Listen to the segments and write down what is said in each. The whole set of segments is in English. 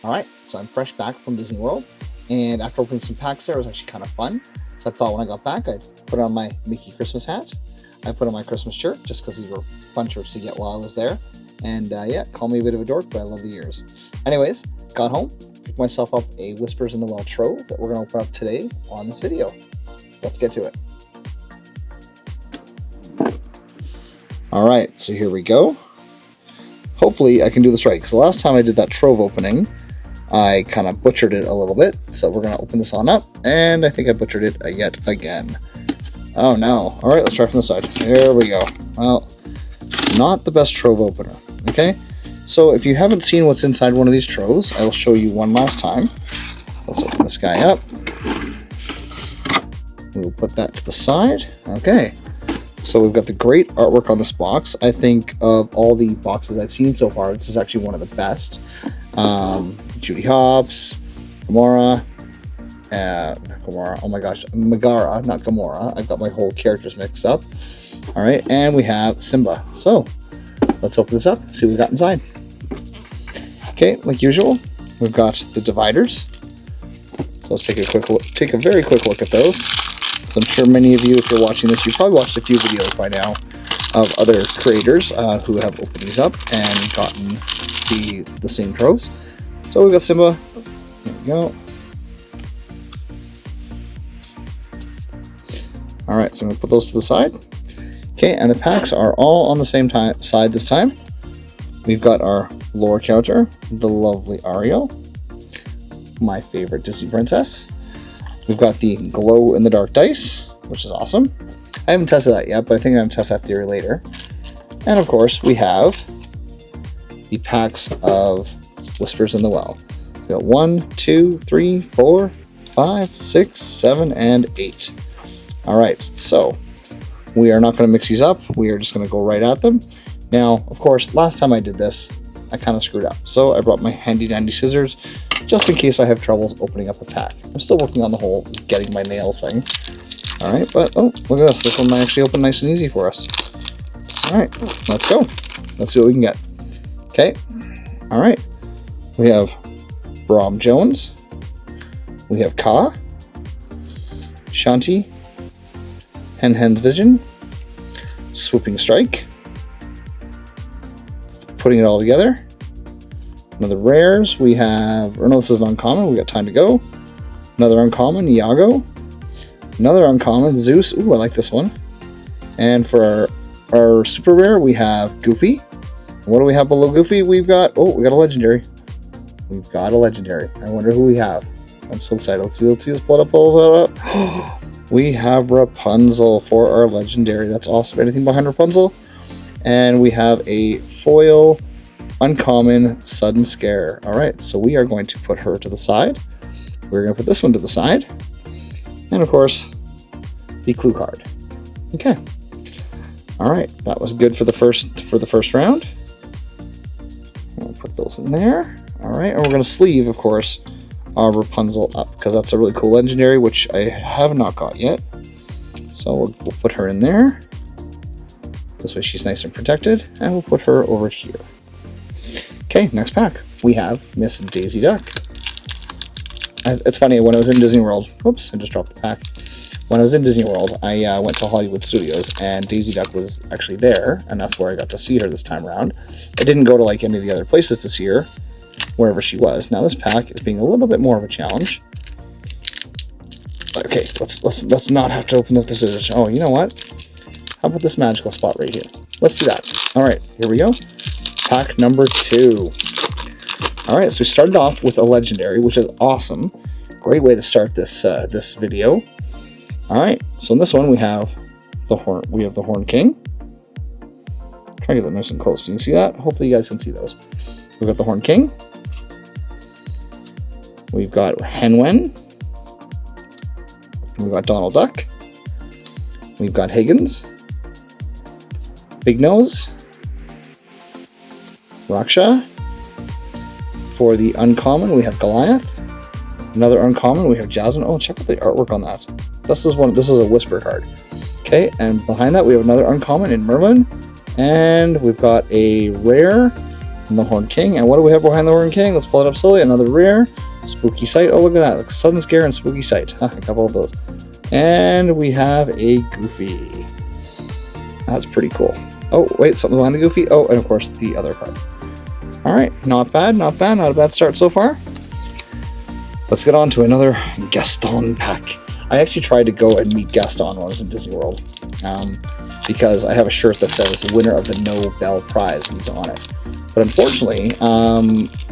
Alright, so I'm fresh back from Disney World, and after opening some packs there, it was actually kind of fun. So I thought when I got back, I'd put on my Mickey Christmas hat. I put on my Christmas shirt, just because these were fun shirts to get while I was there. And yeah, call me a bit of a dork, but I love the ears. Anyways, got home, picked myself up a Whispers in the Well Trove that we're going to open up today on this video. Let's get to it. Alright, so here we go. Hopefully I can do this right, because the last time I did that Trove opening, I kind of butchered it a little bit. So we're going to open this on up, and I think I butchered it yet again. Oh no. Alright, let's try from the side. There we go. Well, not the best Trove opener. Okay, so if you haven't seen what's inside one of these Troves, I will show you one last time. Let's open this guy up. We'll put that to the side. Okay, so we've got the great artwork on this box. I think of all the boxes I've seen so far, this is actually one of the best. Judy Hopps, Gamora, oh my gosh, Megara, not Gamora. I've got my whole characters mixed up. All right, and we have Simba. So let's open this up and see what we got inside. Okay, like usual, we've got the dividers. So let's take a very quick look at those. So I'm sure many of you, if you're watching this, you've probably watched a few videos by now of other creators who have opened these up and gotten the same Troves. So we've got Simba. There we go. All right, so I'm gonna put those to the side. Okay, and the packs are all on the same side this time. We've got our lore counter, the lovely Ariel, my favorite Disney princess. We've got the glow-in-the-dark dice, which is awesome. I haven't tested that yet, but I think I'm going to test that theory later. And of course, we have the packs of Whispers in the Well. We've got 1, 2, 3, 4, 5, 6, 7, and 8. All right, so we are not going to mix these up. We are just going to go right at them. Now, of course, last time I did this, I kind of screwed up. So I brought my handy dandy scissors, just in case I have troubles opening up a pack. I'm still working on the whole getting my nails thing. All right, but oh, look at this. This one might actually open nice and easy for us. All right, let's go. Let's see what we can get. Okay, all right. We have Brom Jones. We have Ka, Shanti, Hen's Vision, Swooping Strike, putting it all together. Another rares, we have, or no, this is an uncommon, we got Time to Go. Another uncommon, Iago. Another uncommon, Zeus. Ooh, I like this one. And for our super rare, we have Goofy. And what do we have below Goofy? We've got, oh, we got a legendary. We've got a legendary. I wonder who we have. I'm so excited. Let's see this blood up. We have Rapunzel for our legendary. That's awesome. Anything behind Rapunzel? And we have a foil uncommon Sudden Scare. All right, so we are going to put her to the side. We're going to put this one to the side. And of course, the clue card. Okay. All right, that was good for the first round. We'll put those in there. All right, and we're going to sleeve, of course, our Rapunzel up, because that's a really cool legendary, which I have not got yet. So we'll put her in there. This way she's nice and protected, and we'll put her over here. Okay, next pack. We have Miss Daisy Duck. It's funny, when I was in Disney World, whoops, I just dropped the pack. When I was in Disney World, I went to Hollywood Studios, and Daisy Duck was actually there, and that's where I got to see her this time around. I didn't go to like any of the other places to see her, wherever she was. Now this pack is being a little bit more of a challenge. Okay, let's not have to open up the scissors. Oh, you know what? How about this magical spot right here? Let's do that. All right, here we go. Pack number 2. All right, so we started off with a legendary, which is awesome. Great way to start this this video. All right, so in this one we have the horn. We have the Horn King. Try to get that nice and close. Can you see that? Hopefully you guys can see those. We've got the Horn King. We've got Henwen. We've got Donald Duck. We've got Higgins. Big Nose. Raksha. For the uncommon, we have Goliath. Another uncommon, we have Jasmine. Oh, check out the artwork on that. This is a Whisper card. Okay, and behind that we have another uncommon in Merlin. And we've got a rare And the Horned King. And what do we have behind the Horned King? Let's pull it up slowly. Another rare. Spooky Sight. Oh, look at that. Like Sudden Scare and Spooky Sight. Huh, a couple of those. And we have a Goofy. That's pretty cool. Oh, wait, something behind the Goofy. Oh, and of course, the other card. All right, not bad, not bad. Not a bad start so far. Let's get on to another Gaston pack. I actually tried to go and meet Gaston when I was in Disney World. Because I have a shirt that says winner of the Nobel Prize, and he's on it. But unfortunately,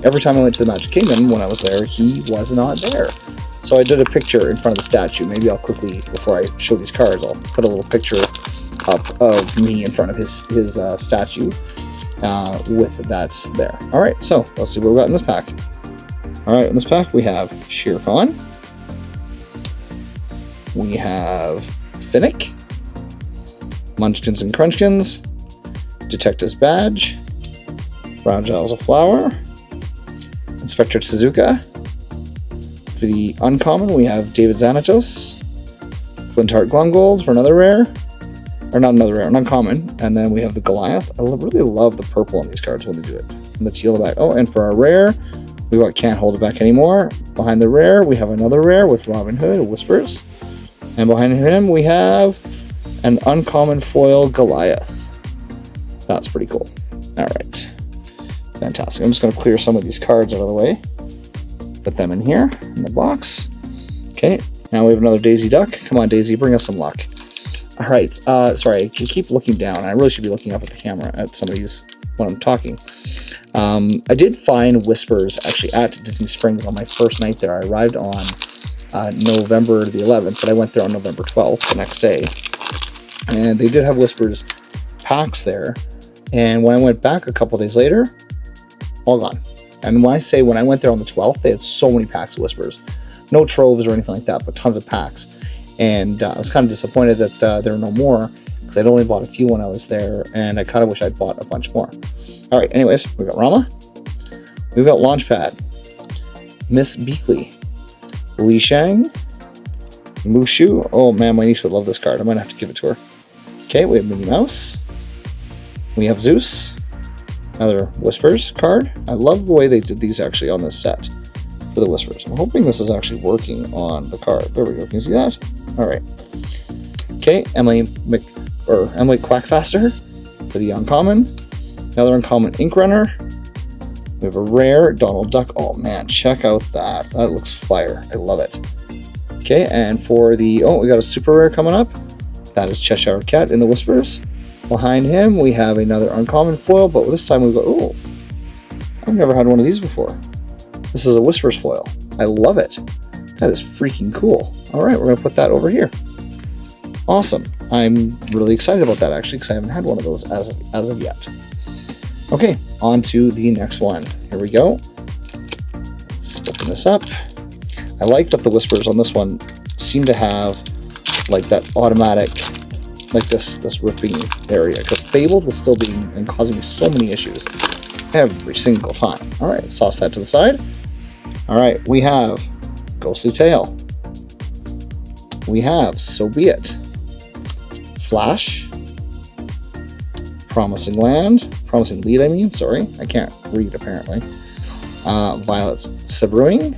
every time I went to the Magic Kingdom when I was there, he was not there. So I did a picture in front of the statue. Maybe I'll quickly, before I show these cards, I'll put a little picture up of me in front of his statue with that there. All right, so let's see what we got in this pack. All right, in this pack we have Shere Khan. We have Finnick. Munchkins and Crunchkins. Detective's Badge. Fragile as a Flower. Inspector Tezuka. For the uncommon, we have David Xanatos. Flintheart Glumgold for another rare. Or not another rare, an uncommon. And then we have the Goliath. I really love the purple on these cards when they do it. And the teal back. Oh, and for our rare, we got Can't Hold It Back Anymore. Behind the rare, we have another rare with Robin Hood, Whispers. And behind him, we have an uncommon foil Goliath. That's pretty cool. All right. Fantastic. I'm just going to clear some of these cards out of the way. Put them in here, in the box. Okay, now we have another Daisy Duck. Come on, Daisy, bring us some luck. All right, sorry, I keep looking down. I really should be looking up at the camera at some of these when I'm talking. I did find Whispers actually at Disney Springs on my first night there. I arrived on November the 11th, but I went there on November 12th, the next day. And they did have Whispers packs there. And when I went back a couple days later, all gone. And when I say when I went there on the 12th, they had so many packs of Whispers. No troves or anything like that, but tons of packs. And I was kind of disappointed that there were no more, because I'd only bought a few when I was there, and I kind of wish I'd bought a bunch more. All right, anyways, we've got Rama. We've got Launchpad. Miss Beakley. Li Shang. Mushu. Oh man, my niece would love this card. I might have to give it to her. Okay, we have Minnie Mouse. We have Zeus. Another Whispers card. I love the way they did these actually on this set for the Whispers. I'm hoping this is actually working on the card. There we go. Can you see that? All right. Okay, Emily Quackfaster for the uncommon. Another uncommon Ink Runner. We have a rare Donald Duck. Oh man, check out that. That looks fire. I love it. Okay, and for the we got a super rare coming up. That is Cheshire Cat in the Whispers. Behind him, we have another uncommon foil, but this time we've got, oh, I've never had one of these before. This is a Whispers foil. I love it. That is freaking cool. All right, we're going to put that over here. Awesome. I'm really excited about that, actually, because I haven't had one of those as of yet. Okay, on to the next one. Here we go. Let's open this up. I like that the Whispers on this one seem to have, like, that automatic, like this ripping area, because Fabled was still being and causing me so many issues every single time. All right, toss that to the side. All right, we have Ghostly Tale. We have So Be It. Flash. Promising Lead, I mean, sorry. I can't read, apparently. Violet Sabruing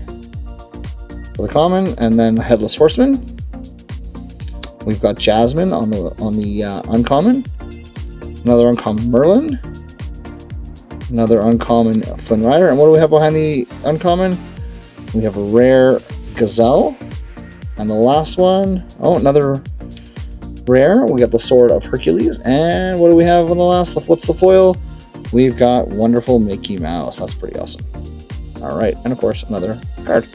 for the common, and then Headless Horseman. We've got Jasmine on the uncommon. Another uncommon Merlin. Another uncommon Flynn Rider. And what do we have behind the uncommon? We have a rare Gazelle. And the last one, oh, another rare. We got the Sword of Hercules. And what do we have on the last? What's the foil? We've got Wonderful Mickey Mouse. That's pretty awesome. All right, and of course, another card.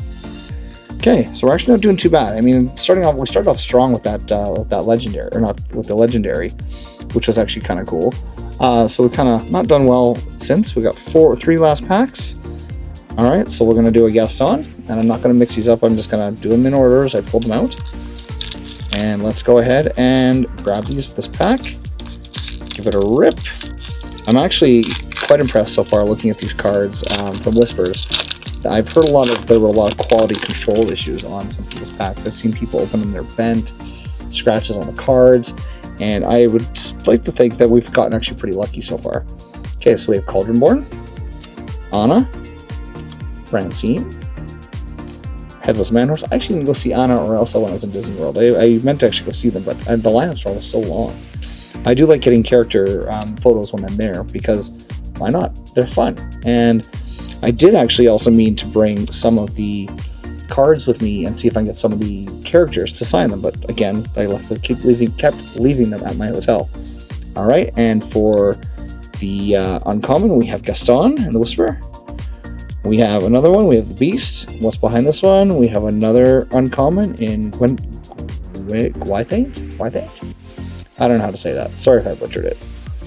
Okay, so we're actually not doing too bad. I mean, we started off strong with that legendary, or not with the legendary, which was actually kind of cool. So we kind of not done well since. We got three last packs. All right, so we're gonna do a Gaston, and I'm not gonna mix these up. I'm just gonna do them in order as I pulled them out. And let's go ahead and grab these with this pack. Give it a rip. I'm actually quite impressed so far looking at these cards from Whispers. I've heard there were a lot of quality control issues on some people's packs. I've seen people open them, they're bent, scratches on the cards, and I would like to think that we've gotten actually pretty lucky so far. Okay, so we have Cauldronborn, Anna, Francine, Headless Man Horse. I actually need to go see Anna or Elsa when I was in Disney World. I meant to actually go see them, but the lineups were almost so long. I do like getting character photos when I'm there, because why not? They're fun. And I did actually also mean to bring some of the cards with me and see if I can get some of the characters to sign them, but again, I kept leaving them at my hotel. All right, and for the uncommon, we have Gaston and the Whisperer. We have another one. We have the Beast. What's behind this one? We have another uncommon in Gwythaint? I don't know how to say that. Sorry if I butchered it.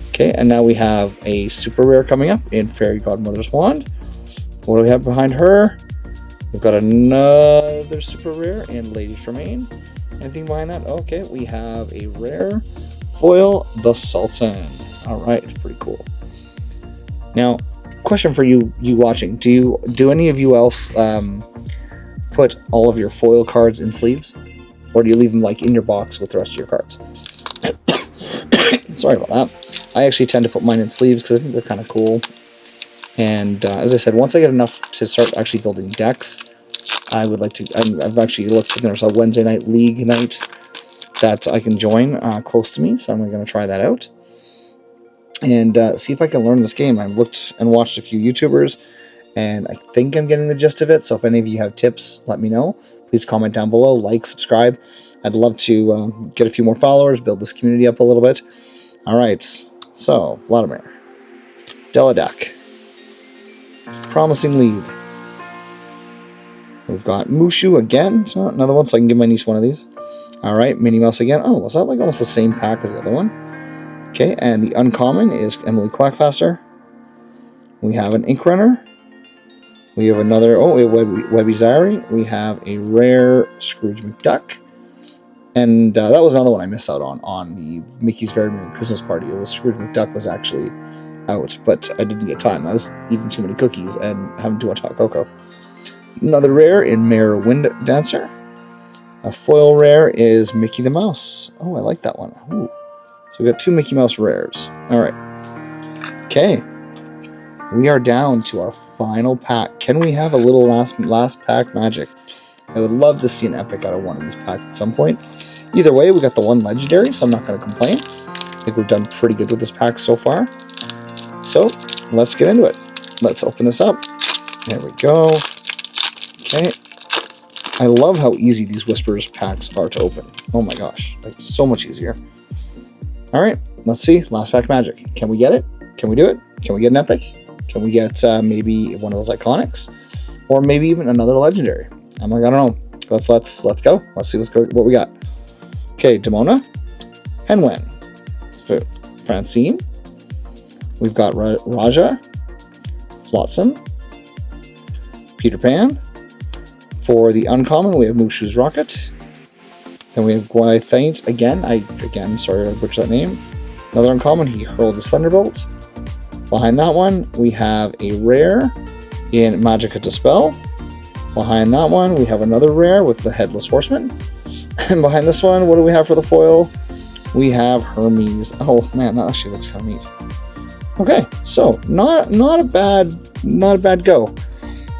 Okay, and now we have a super rare coming up in Fairy Godmother's Wand. What do we have behind her? We've got another super rare in Lady Tremaine. Anything behind that? Okay, we have a rare foil, the Sultan. All right, pretty cool. Now, question for you watching: Do any of you else put all of your foil cards in sleeves, or do you leave them like in your box with the rest of your cards? Sorry about that. I actually tend to put mine in sleeves because I think they're kind of cool. And as I said, once I get enough to start actually building decks, I would like to. I've actually looked. There's a Wednesday night league night that I can join close to me, so I'm going to try that out and see if I can learn this game. I've looked and watched a few YouTubers, and I think I'm getting the gist of it. So if any of you have tips, let me know. Please comment down below, like, subscribe. I'd love to get a few more followers, build this community up a little bit. All right, so Vladimir, Deladak, Promising Lead. We've got Mushu again, so another one, so I can give my niece one of these. All right, Minnie Mouse again. Oh, was that like almost the same pack as the other one? Okay, and the uncommon is Emily Quackfaster. We have an Ink Runner. We have another, we have Webby Zari. We have a rare Scrooge McDuck. And that was another one I missed out on the Mickey's Very Merry Christmas Party. It was Scrooge McDuck was actually out, but I didn't get time. I was eating too many cookies and having too much hot cocoa. Another rare in Mayor Wind Dancer. A foil rare is Mickey the Mouse. Oh, I like that one. Ooh. So we got 2 Mickey Mouse rares. All right. Okay. We are down to our final pack. Can we have a little last pack magic? I would love to see an epic out of one of these packs at some point. Either way, we got the one legendary, so I'm not going to complain. I think we've done pretty good with this pack so far. So let's get into it. Let's open this up. There we go. Okay. I love how easy these Whisperers packs are to open. Oh my gosh, like so much easier. All right, let's see. Last pack magic. Can we get it? Can we do it? Can we get an epic? Can we get maybe one of those iconics, or maybe even another legendary? I'm like, I don't know. Let's go. Let's see what we got. Okay, Demona, Henwen, Francine. We've got Raja, Flotsam, Peter Pan. For the uncommon, we have Mushu's Rocket. Then we have Gwythaint again. Sorry I butchered that name. Another uncommon, he hurled his Thunderbolt. Behind that one, we have a rare in Magica Dispel. Behind that one, we have another rare with the Headless Horseman. And behind this one, what do we have for the foil? We have Hermes. Oh man, that actually looks kind of neat. Okay, so not a bad go.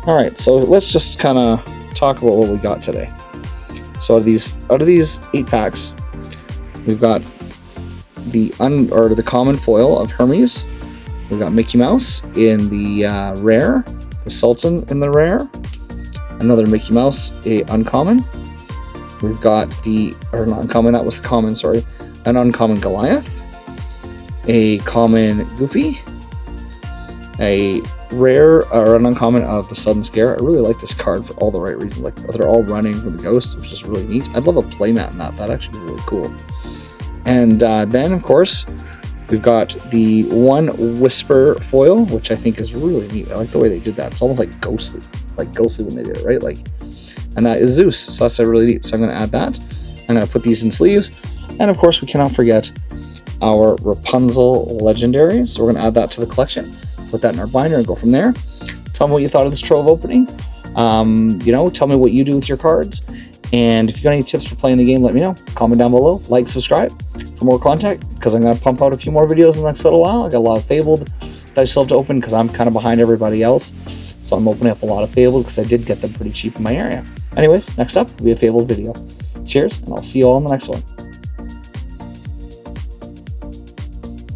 All right, so let's just kind of talk about what we got today. So out of these 8 packs, we've got the common foil of Hermes. We've got Mickey Mouse in the rare, the Sultan in the rare, another Mickey Mouse, a uncommon. We've got not uncommon, that was the common, sorry. An uncommon Goliath, a common Goofy, a rare or an uncommon of the Sudden Scare. I really like this card for all the right reasons. Like they're all running from the ghosts, which is really neat. I'd love a playmat in that. That'd actually be really cool. And then, of course, we've got the one Whisper foil, which I think is really neat. I like the way they did that. It's almost like ghostly when they did it, right? And that is Zeus. So that's really neat. So I'm going to add that. I'm going to put these in sleeves. And of course, we cannot forget our Rapunzel legendary. So we're going to add that to the collection. Put that in our binder and go from there. Tell me what you thought of this Trove opening. Tell me what you do with your cards. And if you got any tips for playing the game, let me know. Comment down below. Like, subscribe for more content, because I'm going to pump out a few more videos in the next little while. I got a lot of Fabled that I still have to open because I'm kind of behind everybody else. So I'm opening up a lot of Fabled because I did get them pretty cheap in my area. Anyways, next up will be a Fabled video. Cheers, and I'll see you all in the next one.